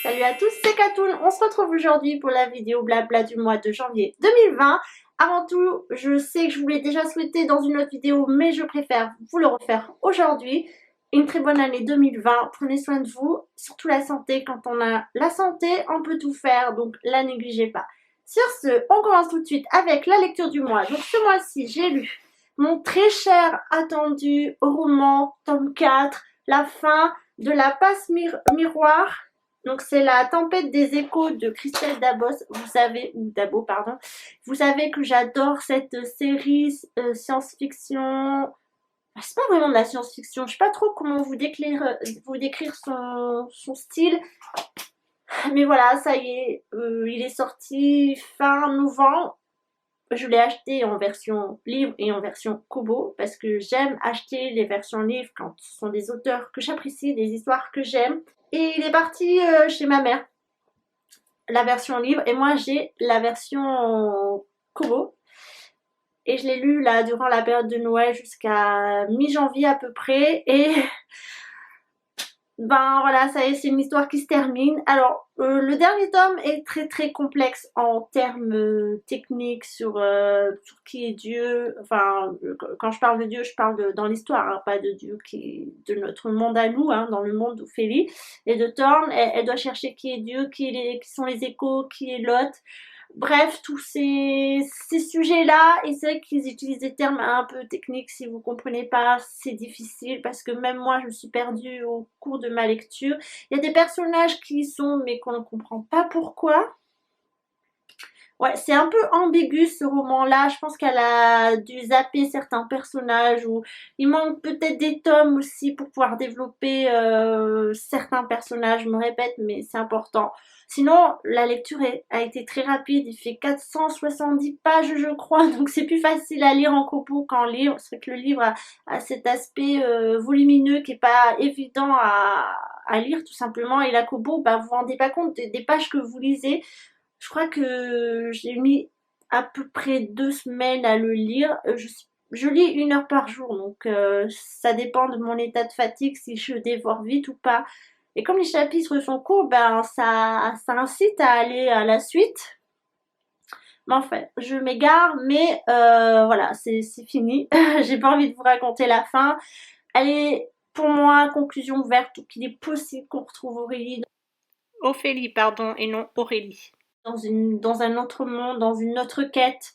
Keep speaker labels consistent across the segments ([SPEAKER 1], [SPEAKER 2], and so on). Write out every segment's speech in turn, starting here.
[SPEAKER 1] Salut à tous, c'est Katoun. On se retrouve aujourd'hui pour la vidéo blabla du mois de janvier 2020. Avant tout, je sais que je vous l'ai déjà souhaité dans une autre vidéo, mais je préfère vous le refaire aujourd'hui. Une très bonne année 2020. Prenez soin de vous, surtout la santé. Quand on a la santé, on peut tout faire, donc la négligez pas. Sur ce, on commence tout de suite avec la lecture du mois. Donc ce mois-ci, j'ai lu mon très cher attendu roman, tome 4, la fin de la passe miroir. Donc c'est la tempête des échos de Christelle Dabos, vous savez, ou Dabo, pardon. Vous savez que j'adore cette série science-fiction. C'est pas vraiment de la science-fiction, je sais pas trop comment vous décrire son style. Mais voilà, ça y est, il est sorti fin novembre. Je l'ai acheté en version livre et en version Kobo parce que j'aime acheter les versions livres quand ce sont des auteurs que j'apprécie, des histoires que j'aime. Et il est parti chez ma mère, la version livre, et moi j'ai la version Kobo. Et je l'ai lu là durant la période de Noël jusqu'à mi-janvier à peu près. Et ben voilà, ça y est, c'est une histoire qui se termine. Alors, le dernier tome est très très complexe en termes techniques sur qui est Dieu. Enfin, quand je parle de Dieu, je parle dans l'histoire, hein, pas de Dieu de notre monde à nous, hein, dans le monde d'Ophélie et de Thorn. Elle doit chercher qui est Dieu, qui sont les échos, qui est Lot. Bref, tous ces sujets-là, et c'est vrai qu'ils utilisent des termes un peu techniques, si vous comprenez pas, c'est difficile, parce que même moi, je me suis perdue au cours de ma lecture. Il y a des personnages qui y sont, mais qu'on ne comprend pas pourquoi. Ouais, c'est un peu ambigu ce roman-là, je pense qu'elle a dû zapper certains personnages, ou il manque peut-être des tomes aussi pour pouvoir développer certains personnages, je me répète, mais c'est important. Sinon, la lecture a été très rapide, il fait 470 pages je crois, donc c'est plus facile à lire en copeaux qu'en livre. C'est vrai que le livre a cet aspect volumineux qui est pas évident à lire tout simplement, et la copeaux, bah, vous vous rendez pas compte des pages que vous lisez. Je crois que j'ai mis à peu près 2 semaines à le lire. Je lis 1 heure par jour, donc ça dépend de mon état de fatigue, si je dévore vite ou pas. Et comme les chapitres sont courts, ben ça incite à aller à la suite. Mais enfin, je m'égare, mais voilà, c'est fini. J'ai pas envie de vous raconter la fin. Elle est pour moi conclusion ouverte, qu'il est possible qu'on retrouve Ophélie, pardon, et non Aurélie. Dans un autre monde, dans une autre quête,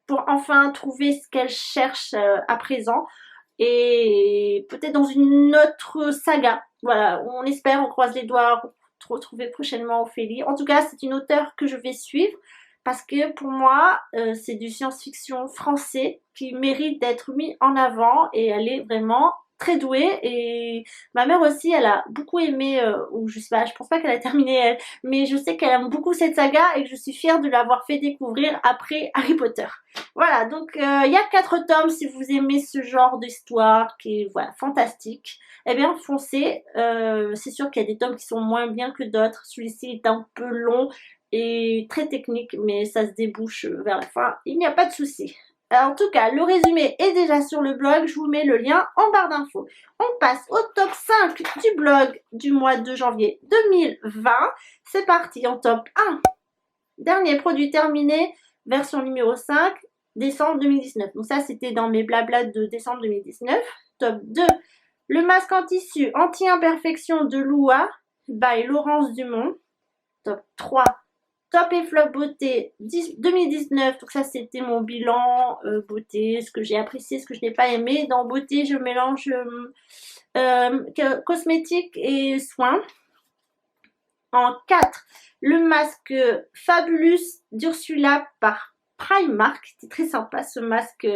[SPEAKER 1] pour enfin trouver ce qu'elle cherche à présent, et peut-être dans une autre saga. Voilà, on espère, on croise les doigts, retrouver prochainement Ophélie. En tout cas, c'est une auteure que je vais suivre, parce que pour moi, c'est du science-fiction français qui mérite d'être mis en avant, et elle est vraiment très douée. Et ma mère aussi, elle a beaucoup aimé, ou je sais pas, je pense pas qu'elle a terminé elle, mais je sais qu'elle aime beaucoup cette saga, et que je suis fière de l'avoir fait découvrir après Harry Potter. Voilà, donc il y a 4 tomes. Si vous aimez ce genre d'histoire qui est voilà, fantastique, eh bien foncez. C'est sûr qu'il y a des tomes qui sont moins bien que d'autres. Celui-ci est un peu long et très technique, mais ça se débouche vers la fin, il n'y a pas de souci. En tout cas, le résumé est déjà sur le blog, je vous mets le lien en barre d'infos. On passe au top 5 du blog du mois de janvier 2020. C'est parti, en top 1. Dernier produit terminé, version numéro 5, décembre 2019. Donc ça, c'était dans mes blablas de décembre 2019. Top 2, le masque en tissu anti-imperfection de Lua by Laurence Dumont. Top 3, Top et Flop Beauté 2019, donc ça c'était mon bilan beauté, ce que j'ai apprécié, ce que je n'ai pas aimé. Dans beauté, je mélange cosmétique et soins. En 4, le masque Fabulous d'Ursula par Primark. C'était très sympa ce masque,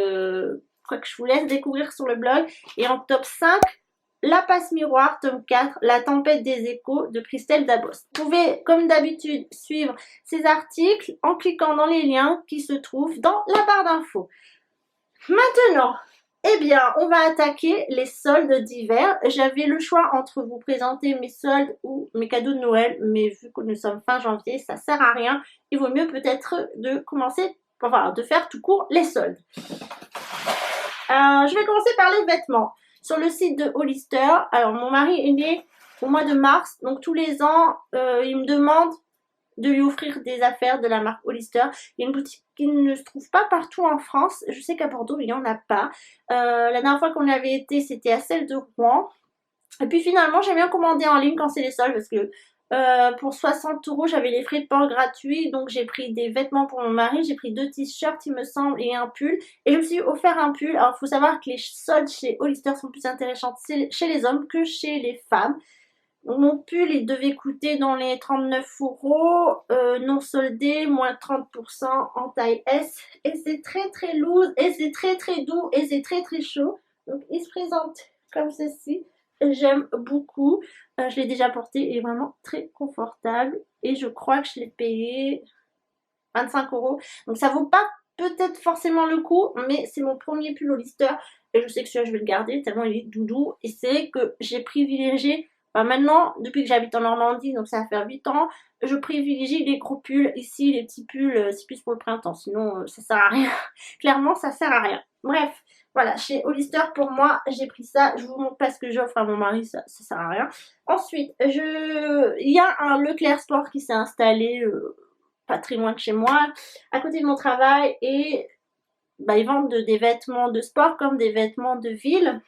[SPEAKER 1] quoi que je vous laisse découvrir sur le blog. Et en top 5, la passe miroir, tome 4, la tempête des échos de Christelle Dabos. Vous pouvez, comme d'habitude, suivre ces articles en cliquant dans les liens qui se trouvent dans la barre d'infos. Maintenant, eh bien, on va attaquer les soldes d'hiver. J'avais le choix entre vous présenter mes soldes ou mes cadeaux de Noël, mais vu que nous sommes fin janvier, ça sert à rien. Il vaut mieux peut-être de commencer, enfin, de faire tout court les soldes. Je vais commencer par les vêtements. Sur le site de Hollister, alors mon mari est né au mois de mars. Donc tous les ans, il me demande de lui offrir des affaires de la marque Hollister. Il y a une boutique qui ne se trouve pas partout en France. Je sais qu'à Bordeaux, il n'y en a pas. La dernière fois qu'on y avait été, c'était à celle de Rouen. Et puis finalement, j'ai bien commandé en ligne quand c'est les soldes parce que pour 60 euros, j'avais les frais de port gratuits. Donc j'ai pris des vêtements pour mon mari, j'ai pris 2 t-shirts, il me semble, et un pull. Et je me suis offert un pull. Alors il faut savoir que les soldes chez Hollister sont plus intéressantes chez les hommes que chez les femmes. Mon pull, il devait coûter dans les 39 euros, non soldé, moins 30% en taille S. Et c'est très très loose, et c'est très très doux, et c'est très très chaud. Donc il se présente comme ceci. J'aime beaucoup. Je l'ai déjà porté, il est vraiment très confortable. Et je crois que je l'ai payé 25 euros. Donc ça vaut pas peut-être forcément le coup, mais c'est mon premier pull Hollister. Et je sais que celui-là, je vais le garder tellement il est doudou. Et c'est que j'ai privilégié. Maintenant, depuis que j'habite en Normandie, donc ça va faire 8 ans, je privilégie les gros pulls. Ici, les petits pulls, c'est plus pour le printemps. Sinon, ça sert à rien. Clairement, ça sert à rien. Bref, voilà, chez Hollister, pour moi, j'ai pris ça. Je vous montre pas ce que j'offre à mon mari, ça sert à rien. Ensuite, il y a un Leclerc Sport qui s'est installé pas très loin de chez moi, à côté de mon travail, et bah, ils vendent des vêtements de sport comme des vêtements de ville,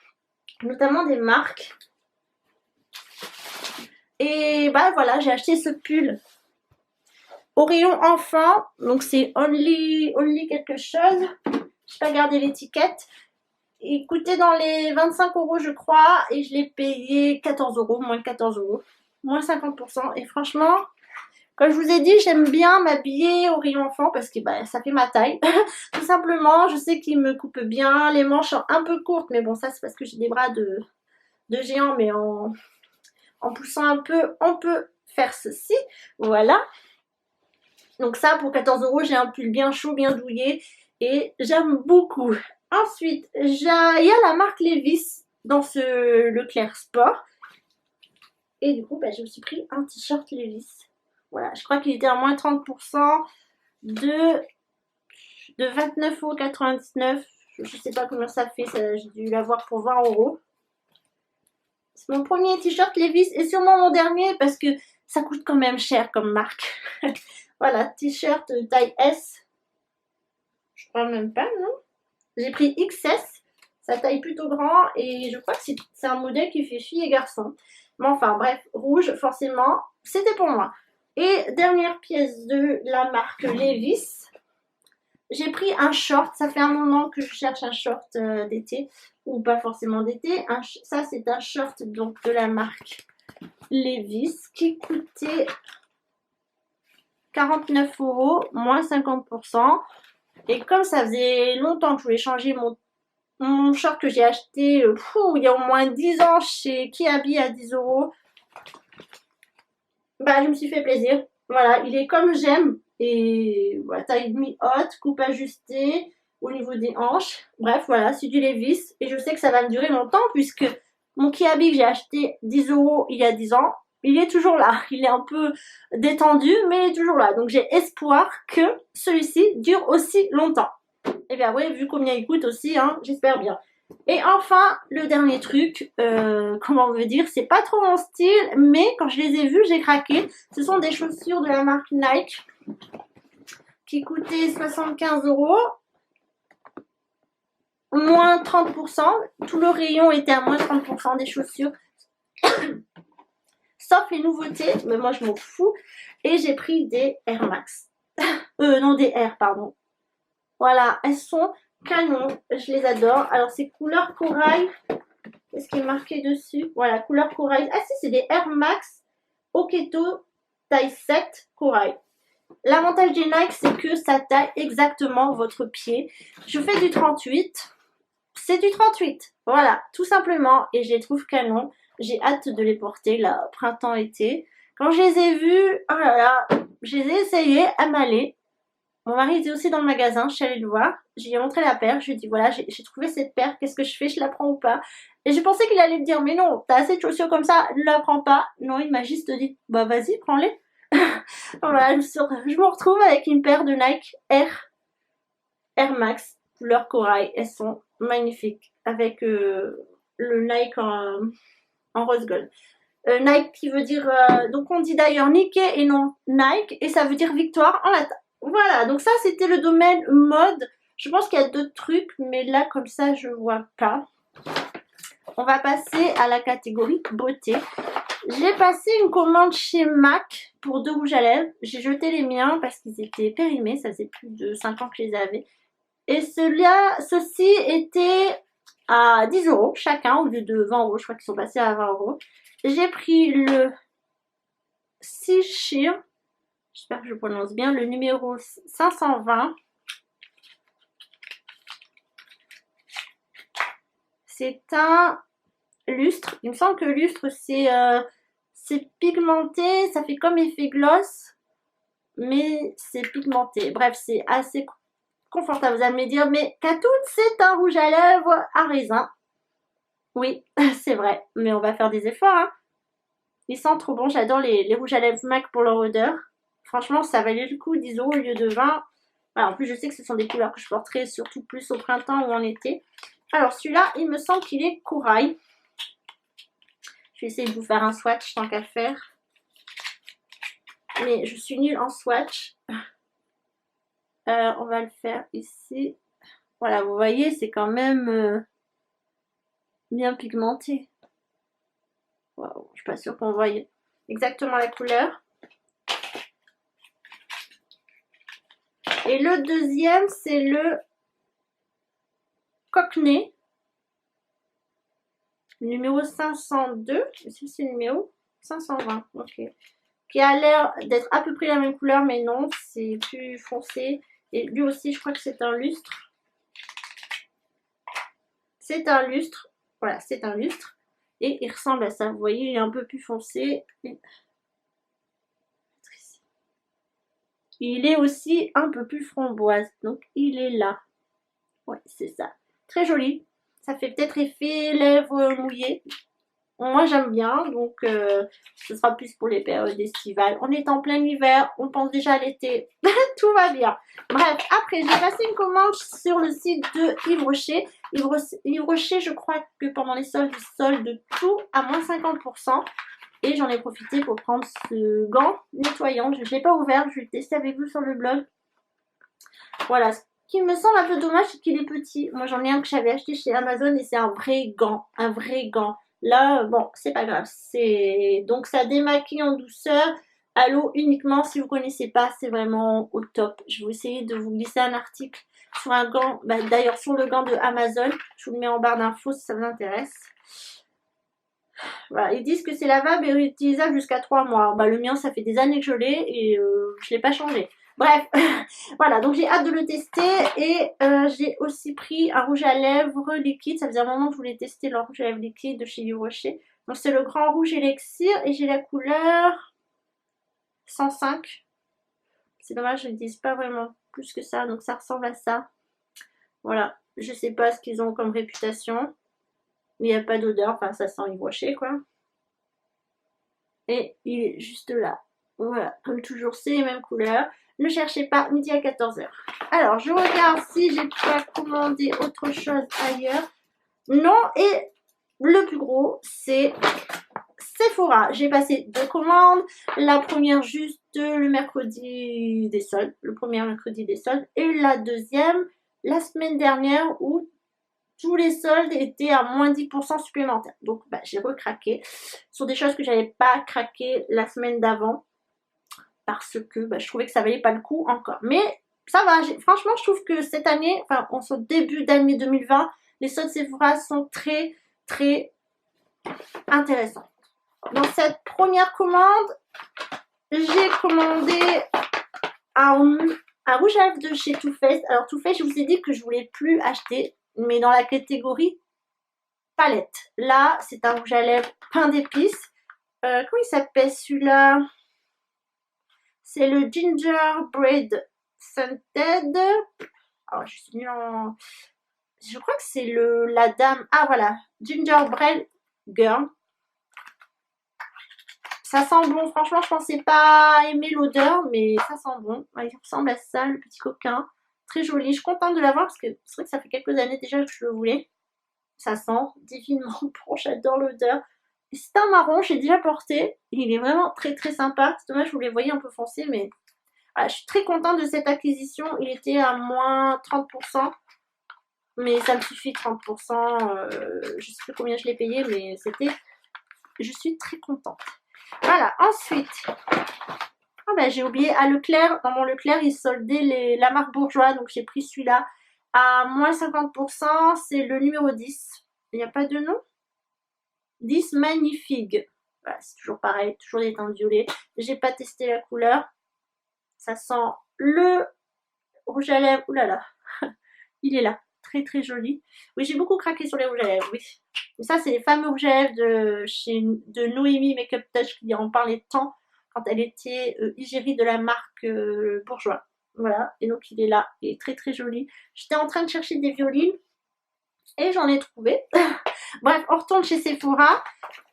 [SPEAKER 1] notamment des marques. Et bah voilà, j'ai acheté ce pull au rayon enfant, donc c'est only quelque chose. J'ai pas gardé l'étiquette. Il coûtait dans les 25 euros, je crois, et je l'ai payé 14 euros, moins 14 euros, moins 50%. Et franchement, comme je vous ai dit, j'aime bien m'habiller au rayon enfant parce que bah, ça fait ma taille. Tout simplement, je sais qu'il me coupe bien. Les manches sont un peu courtes, mais bon, ça c'est parce que j'ai des bras de géant, mais en poussant un peu, on peut faire ceci. Voilà. Donc ça, pour 14 euros, j'ai un pull bien chaud, bien douillet et j'aime beaucoup. Ensuite, il y a la marque Levi's dans ce Leclerc Sport. Et du coup, bah, je me suis pris un t-shirt Levi's. Voilà, je crois qu'il était à moins 30% de 29,99 €. Je sais pas combien ça fait, j'ai dû l'avoir pour 20 euros. C'est mon premier t-shirt Levi's et sûrement mon dernier parce que ça coûte quand même cher comme marque. Voilà, t-shirt taille S. Je crois même pas, non? J'ai pris XS, ça taille plutôt grand et je crois que c'est un modèle qui fait fille et garçon. Mais enfin bref, rouge forcément, c'était pour moi. Et dernière pièce de la marque Levi's. J'ai pris un short, ça fait un moment que je cherche un short d'été, ou pas forcément d'été. Ça c'est un short donc de la marque Levi's qui coûtait 49 €, moins 50%. Et comme ça faisait longtemps que je voulais changer mon short que j'ai acheté il y a au moins 10 ans chez Kiabi à 10 €, bah je me suis fait plaisir. Voilà, il est comme j'aime. Et voilà, taille demi haute, coupe ajustée au niveau des hanches. Bref, voilà, c'est du Levi's. Et je sais que ça va me durer longtemps puisque mon Kiabi que j'ai acheté 10 € il y a 10 ans, il est toujours là. Il est un peu détendu, mais il est toujours là. Donc j'ai espoir que celui-ci dure aussi longtemps. Et bien oui, vu combien il coûte aussi, hein, j'espère bien. Et enfin, le dernier truc, comment on veut dire, c'est pas trop mon style, mais quand je les ai vus, j'ai craqué. Ce sont des chaussures de la marque Nike qui coûtaient 75 €, moins 30%. Tout le rayon était à moins 30% des chaussures, sauf les nouveautés, mais moi je m'en fous. Et j'ai pris des Air Max. Non, des Air, pardon. Voilà, elles sont canon, je les adore. Alors c'est couleur corail. Qu'est-ce qui est marqué dessus? Voilà, couleur corail. Ah si, c'est des Air Max Oketo taille 7 corail. L'avantage des Nike, c'est que ça taille exactement votre pied. Je fais du 38. C'est du 38. Voilà, tout simplement. Et je les trouve canon. J'ai hâte de les porter là, printemps-été. Quand je les ai vus, oh là là, je les ai essayés à m'aller. Mon mari était aussi dans le magasin, je suis allée le voir, je lui ai montré la paire, je lui ai dit voilà, j'ai trouvé cette paire, qu'est-ce que je fais, je la prends ou pas? Et je pensais qu'il allait me dire mais non, t'as assez de chaussures comme ça, ne la prends pas. Non, il m'a juste dit bah vas-y, prends-les. Voilà, je me retrouve avec une paire de Nike Air Max, couleur corail, elles sont magnifiques, avec le Nike en rose gold. Nike qui veut dire... donc on dit d'ailleurs Nike et non Nike. Et ça veut dire victoire en latin. Voilà, donc ça c'était le domaine mode. Je pense qu'il y a d'autres trucs, mais là comme ça je vois pas. On va passer à la catégorie beauté. J'ai passé une commande chez MAC pour 2 rouges à lèvres. J'ai jeté les miens parce qu'ils étaient périmés. Ça faisait plus de 5 ans que je les avais. Et ceux-ci étaient à 10 € chacun au lieu de 20 €. Je crois qu'ils sont passés à 20 €. J'ai pris le Sheer. J'espère que je prononce bien. Le numéro 520. C'est un lustre. Il me semble que lustre c'est pigmenté. Ça fait comme effet gloss. Mais c'est pigmenté. Bref, c'est assez confortable. Vous allez me dire, mais Katoun, c'est un rouge à lèvres à raisin. Oui, c'est vrai. Mais on va faire des efforts. Hein. Ils sentent trop bon. J'adore les rouges à lèvres MAC pour leur odeur. Franchement, ça valait le coup. 10 € au lieu de 20. Alors, en plus, je sais que ce sont des couleurs que je porterai surtout plus au printemps ou en été. Alors, celui-là, il me semble qu'il est corail. Je vais essayer de vous faire un swatch tant qu'à faire. Mais je suis nulle en swatch. On va le faire ici. Voilà, vous voyez, c'est quand même bien pigmenté. Wow, je suis pas sûre qu'on voie exactement la couleur. Et le deuxième, c'est le Cockney. Numéro 502. Ici, c'est le numéro 520. Ok. Qui a l'air d'être à peu près la même couleur, mais non, c'est plus foncé. Et lui aussi, je crois que c'est un lustre. C'est un lustre. Voilà, c'est un lustre. Et il ressemble à ça. Vous voyez, il est un peu plus foncé. Il est aussi un peu plus framboise. Donc, il est là. Ouais, c'est ça. Très joli. Ça fait peut-être effet lèvres mouillées. Moi, j'aime bien. Donc, ce sera plus pour les périodes estivales. On est en plein hiver. On pense déjà à l'été. Tout va bien. Bref, après, j'ai passé une commande sur le site de Yves Rocher. Yves Rocher, je crois que pendant les soldes, ils soldent tout à moins 50%. Et j'en ai profité pour prendre ce gant nettoyant. Je ne l'ai pas ouvert, je vais le tester avec vous sur le blog. Voilà, ce qui me semble un peu dommage, c'est qu'il est petit. Moi, j'en ai un que j'avais acheté chez Amazon et c'est un vrai gant. Un vrai gant. Là, bon, c'est pas grave. Donc, ça démaquille en douceur. À l'eau uniquement, si vous ne connaissez pas, c'est vraiment au top. Je vais essayer de vous glisser un article sur un gant. Bah, d'ailleurs, sur le gant de Amazon. Je vous le mets en barre d'infos si ça vous intéresse. Voilà, ils disent que c'est lavable et réutilisable jusqu'à 3 mois. Bah, le mien, ça fait des années que je l'ai et je ne l'ai pas changé. Bref, voilà, donc j'ai hâte de le tester et j'ai aussi pris un rouge à lèvres liquide. Ça faisait un moment que je voulais tester le rouge à lèvres liquide de chez Yves Rocher. Donc c'est le Grand Rouge Élixir et j'ai la couleur 105. C'est dommage, je ne dis pas vraiment plus que ça, donc ça ressemble à ça. Voilà, je sais pas ce qu'ils ont comme réputation. Mais il n'y a pas d'odeur, enfin ça sent Yves Rocher quoi. Et il est juste là. Voilà, comme toujours, c'est les mêmes couleurs. Ne cherchez pas, midi à 14 h. Alors, je regarde si j'ai pas commandé autre chose ailleurs. Non, et le plus gros, c'est Sephora. J'ai passé 2 commandes. La première juste le mercredi des soldes. Le premier mercredi des soldes. Et la deuxième, la semaine dernière où tous les soldes étaient à moins 10% supplémentaires. Donc, bah, j'ai recraqué sur des choses que j'avais pas craqué la semaine d'avant. Parce que bah, je trouvais que ça valait pas le coup encore. Mais ça va. Franchement, je trouve que cette année, enfin, en ce début d'année 2020, les soldes Sephora sont très, très intéressants. Dans cette première commande, j'ai commandé un rouge à lèvres de chez Too Faced. Alors, Too Faced, je vous ai dit que je voulais plus acheter. Mais dans la catégorie palette. Là, c'est un rouge à lèvres pain d'épices. Comment il s'appelle celui-là? C'est le Gingerbread Scented. Alors, je suis nulle en... Je crois que c'est la dame... Ah, voilà. Gingerbread Girl. Ça sent bon. Franchement, je pensais pas aimer l'odeur, mais ça sent bon. Il ressemble à ça, le petit coquin. Très joli. Je suis contente de l'avoir parce que c'est vrai que ça fait quelques années déjà que je le voulais. Ça sent divinement bon. J'adore l'odeur. C'est un marron, j'ai déjà porté. Il est vraiment très très sympa. C'est dommage, vous les voyez un peu foncés, mais voilà, je suis très contente de cette acquisition. Il était à moins 30%. Mais ça me suffit 30%. Je sais plus combien je l'ai payé, mais c'était... Je suis très contente. Voilà, ensuite... Ah ben, j'ai oublié, à Leclerc, dans mon Leclerc, ils soldaient la marque Bourgeois, donc j'ai pris celui-là à moins 50%, c'est le numéro 10. Il n'y a pas de nom? 10 magnifique. Voilà, c'est toujours pareil, toujours des teintes violet. J'ai pas testé la couleur. Ça sent le rouge à lèvres. Ouh là là, il est là, très très joli. Oui, j'ai beaucoup craqué sur les rouges à lèvres, oui. Et ça, c'est les fameux rouges à lèvres de Noémie Makeup Touch qui en parlait tant quand elle était égérie de la marque Bourgeois. Voilà, et donc il est là, il est très très joli. J'étais en train de chercher des violines et j'en ai trouvé. Bref, on retourne chez Sephora.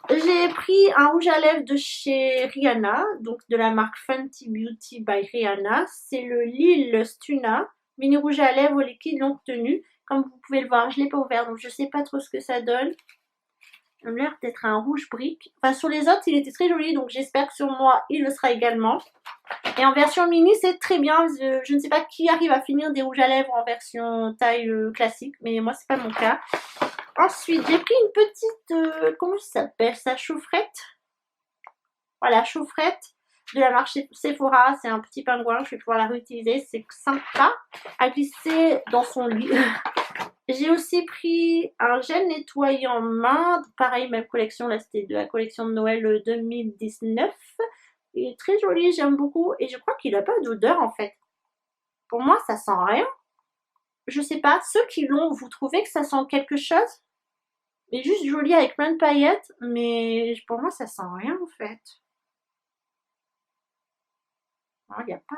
[SPEAKER 1] J'ai pris un rouge à lèvres de chez Rihanna, donc de la marque Fenty Beauty by Rihanna. C'est le Lil Stuna, mini rouge à lèvres au liquide longue tenue. Comme vous pouvez le voir, je ne l'ai pas ouvert, donc je ne sais pas trop ce que ça donne. Il a l'air d'être un rouge brique. Enfin, sur les autres, il était très joli, donc j'espère que sur moi, il le sera également. Et en version mini, c'est très bien. Je ne sais pas qui arrive à finir des rouges à lèvres en version taille classique, mais moi, c'est pas mon cas. Ensuite, j'ai pris une petite, comment ça s'appelle ça, chaufferette. Voilà, chaufferette de la marque Sephora. C'est un petit pingouin, je vais pouvoir la réutiliser. C'est sympa à glisser dans son lit. J'ai aussi pris un gel nettoyant main. Pareil, même collection. Là, c'était de la collection de Noël 2019. Il est très joli, j'aime beaucoup. Et je crois qu'il n'a pas d'odeur, en fait. Pour moi, ça sent rien. Je sais pas, ceux qui l'ont, vous trouvez que ça sent quelque chose? Mais juste joli avec plein de paillettes, mais pour moi ça sent rien en fait. Il n'y a pas...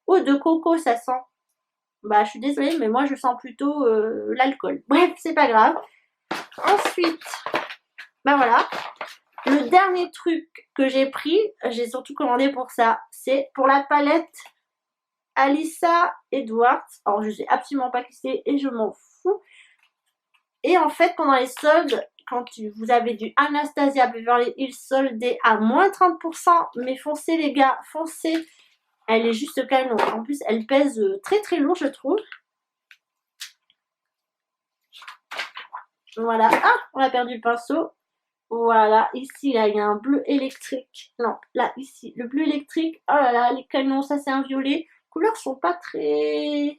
[SPEAKER 1] Oh, de coco ça sent. Bah je suis désolée, mais moi je sens plutôt l'alcool. Bref, c'est pas grave. Ensuite, bah voilà. Le dernier truc que j'ai pris, j'ai surtout commandé pour ça, c'est pour la palette Alyssa Edwards. Alors je sais absolument pas qui c'est et je m'en fous. Et en fait, pendant les soldes, quand vous avez du Anastasia Beverly Hills soldé à moins 30%, mais foncez les gars, foncez. Elle est juste canon. En plus, elle pèse très très lourd, je trouve. Voilà. Ah, on a perdu le pinceau. Voilà, ici, là, il y a un bleu électrique. Non, là, ici, le bleu électrique. Oh là là, les canons, ça c'est un violet. Les couleurs sont pas très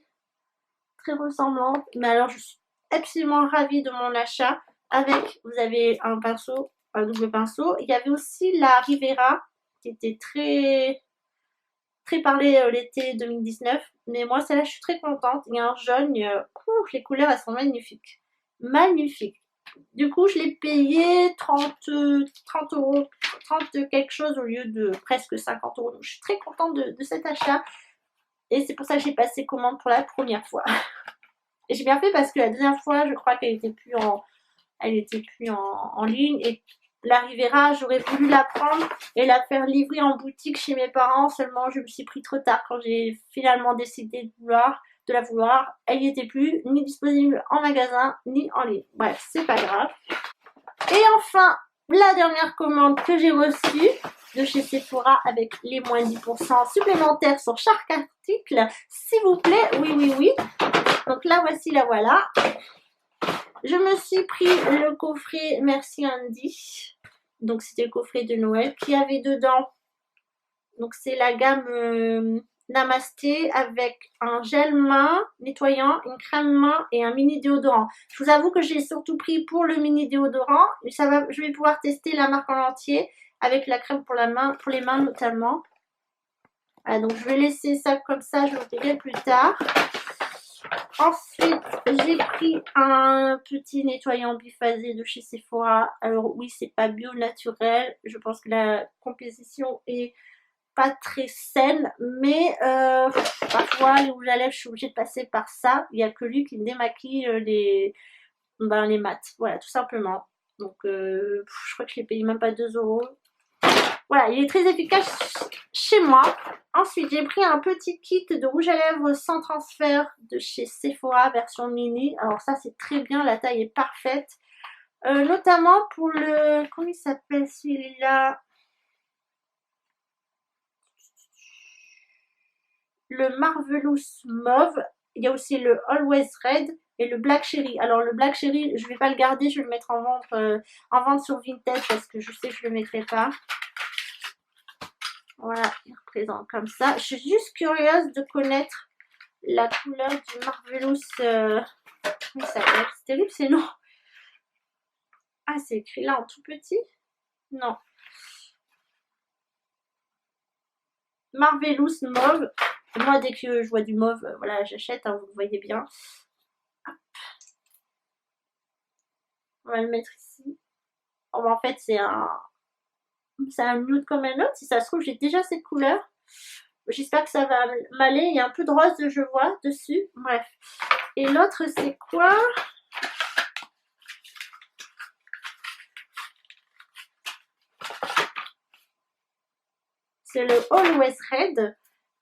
[SPEAKER 1] ressemblantes. Mais alors, je suis absolument ravie de mon achat. Avec, vous avez un pinceau, un double pinceau. Il y avait aussi la Rivera qui était très parlée l'été 2019. Mais moi, celle-là, je suis très contente. Il y a un jaune. Les couleurs, elles sont magnifiques. Magnifiques. Du coup, je l'ai payé 30 euros, 30 quelque chose au lieu de presque 50 euros. Donc, je suis très contente de cet achat. Et c'est pour ça que j'ai passé commande pour la première fois. Et j'ai bien fait parce que la deuxième fois, je crois qu'elle était plus en ligne. Et la Rivera, j'aurais voulu la prendre et la faire livrer en boutique chez mes parents. Seulement, je me suis pris trop tard quand j'ai finalement décidé de la vouloir. Elle n'y était plus, ni disponible en magasin, ni en ligne. Bref, c'est pas grave. Et enfin, la dernière commande que j'ai reçue de chez Sephora avec les moins 10% supplémentaires sur chaque article. S'il vous plaît, oui. Donc la voici, la voilà. Je me suis pris le coffret Merci Andy. Donc c'était le coffret de Noël qui avait dedans. Donc c'est la gamme Namasté avec un gel main nettoyant, une crème main et un mini déodorant. Je vous avoue que j'ai surtout pris pour le mini déodorant. Je vais pouvoir tester la marque en entier avec la crème pour les mains notamment. Voilà, donc je vais laisser ça comme ça, je vous dirai plus tard. Ensuite, j'ai pris un petit nettoyant biphasé de chez Sephora. Alors oui, c'est pas bio naturel. Je pense que la composition est pas très saine, mais parfois les rouges à lèvres, je suis obligée de passer par ça. Il n'y a que lui qui me démaquille les mat. Voilà, tout simplement. Donc, je crois que je l'ai payé même pas 2 euros. Voilà, il est très efficace chez moi. Ensuite, j'ai pris un petit kit de rouge à lèvres sans transfert de chez Sephora, version mini. Alors ça, c'est très bien, la taille est parfaite. Notamment pour le... Comment il s'appelle celui-là? Le Marvelous Mauve. Il y a aussi le Always Red et le Black Cherry. Alors le Black Cherry, je vais pas le garder, je vais le mettre en vente sur Vinted parce que je sais que je le mettrai pas. Voilà, il représente comme ça. Je suis juste curieuse de connaître la couleur du Marvelous. Comment il s'appelle? C'est terrible ces noms. Ah, c'est écrit là en tout petit? Non. Marvelous Mauve. Moi, dès que je vois du mauve, voilà, j'achète, hein, vous le voyez bien. Hop. On va le mettre ici. Oh, en fait, c'est un nude comme un autre. Si ça se trouve, j'ai déjà cette couleur. J'espère que ça va m'aller. Il y a un peu de rose, je vois, dessus. Bref. Et l'autre, c'est quoi? C'est le Always Red.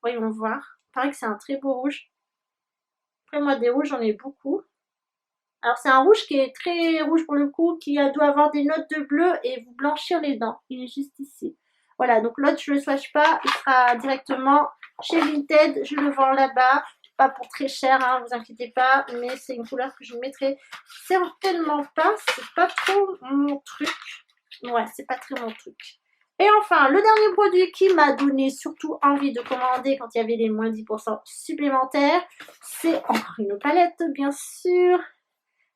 [SPEAKER 1] Voyons voir. Il paraît que c'est un très beau rouge. Après, moi, des rouges, j'en ai beaucoup. Alors, c'est un rouge qui est très rouge pour le coup, qui doit avoir des notes de bleu et vous blanchir les dents. Il est juste ici. Voilà, donc l'autre, je ne le swatch pas. Il sera directement chez Vinted. Je le vends là-bas. Pas pour très cher, hein, vous inquiétez pas. Mais c'est une couleur que je ne mettrai certainement pas. C'est pas trop mon truc. Ouais, c'est pas très mon truc. Et enfin, le dernier produit qui m'a donné surtout envie de commander quand il y avait les moins 10% supplémentaires, c'est encore une palette, bien sûr.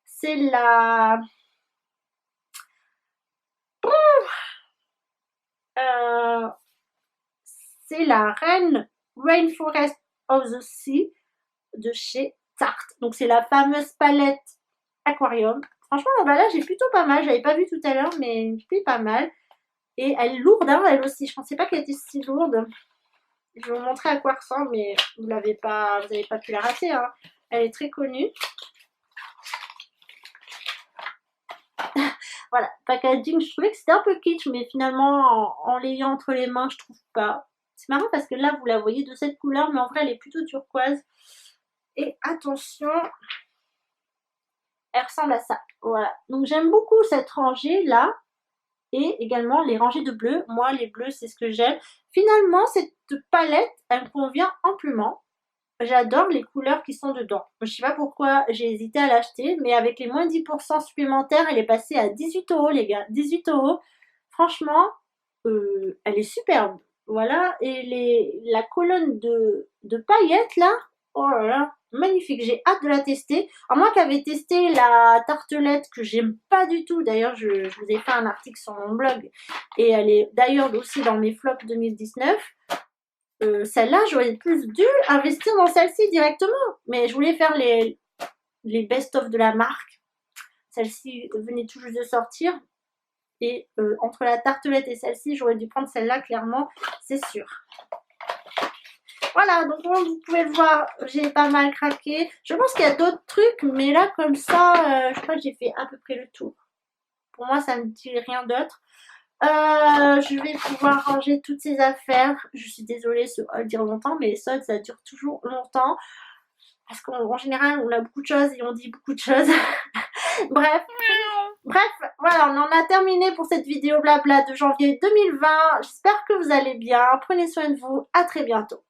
[SPEAKER 1] C'est la... c'est la Reine Rainforest of the Sea de chez Tarte. Donc c'est la fameuse palette aquarium. Franchement, l'emballage est plutôt pas mal. Je l'avais pas vu tout à l'heure, mais c'est pas mal. Et elle est lourde, hein, elle aussi. Je pensais pas qu'elle était si lourde. Je vais vous montrer à quoi elle ressemble, mais vous n'avez pas pu la rater. Hein. Elle est très connue. Voilà, packaging, je trouvais que c'était un peu kitsch, mais finalement, en l'ayant entre les mains, je trouve pas. C'est marrant parce que là, vous la voyez de cette couleur, mais en vrai, elle est plutôt turquoise. Et attention, elle ressemble à ça. Voilà, donc j'aime beaucoup cette rangée là. Et également les rangées de bleu. Moi, les bleus, c'est ce que j'aime. Finalement, cette palette, elle me convient amplement. J'adore les couleurs qui sont dedans. Je sais pas pourquoi j'ai hésité à l'acheter, mais avec les moins 10% supplémentaires, elle est passée à 18 €, les gars. 18 €. Franchement, elle est superbe. Voilà. Et la colonne de paillettes, là, oh là là, magnifique. J'ai hâte de la tester. À moi qui avait testé la tartelette que j'aime pas du tout. D'ailleurs, je vous ai fait un article sur mon blog. Et elle est d'ailleurs aussi dans mes flops 2019. Celle-là, j'aurais plus dû investir dans celle-ci directement. Mais je voulais faire les best-of de la marque. Celle-ci venait tout juste de sortir. Et entre la tartelette et celle-ci, j'aurais dû prendre celle-là, clairement, c'est sûr. Voilà, donc comme vous pouvez le voir, j'ai pas mal craqué. Je pense qu'il y a d'autres trucs, mais là, comme ça, je crois que j'ai fait à peu près le tour. Pour moi, ça ne dit rien d'autre. Je vais pouvoir ranger toutes ces affaires. Je suis désolée, ça va dire longtemps, mais les soldes, ça dure toujours longtemps. Parce qu'en général, on a beaucoup de choses et on dit beaucoup de choses. Bref, voilà, on en a terminé pour cette vidéo blabla de janvier 2020. J'espère que vous allez bien. Prenez soin de vous. À très bientôt.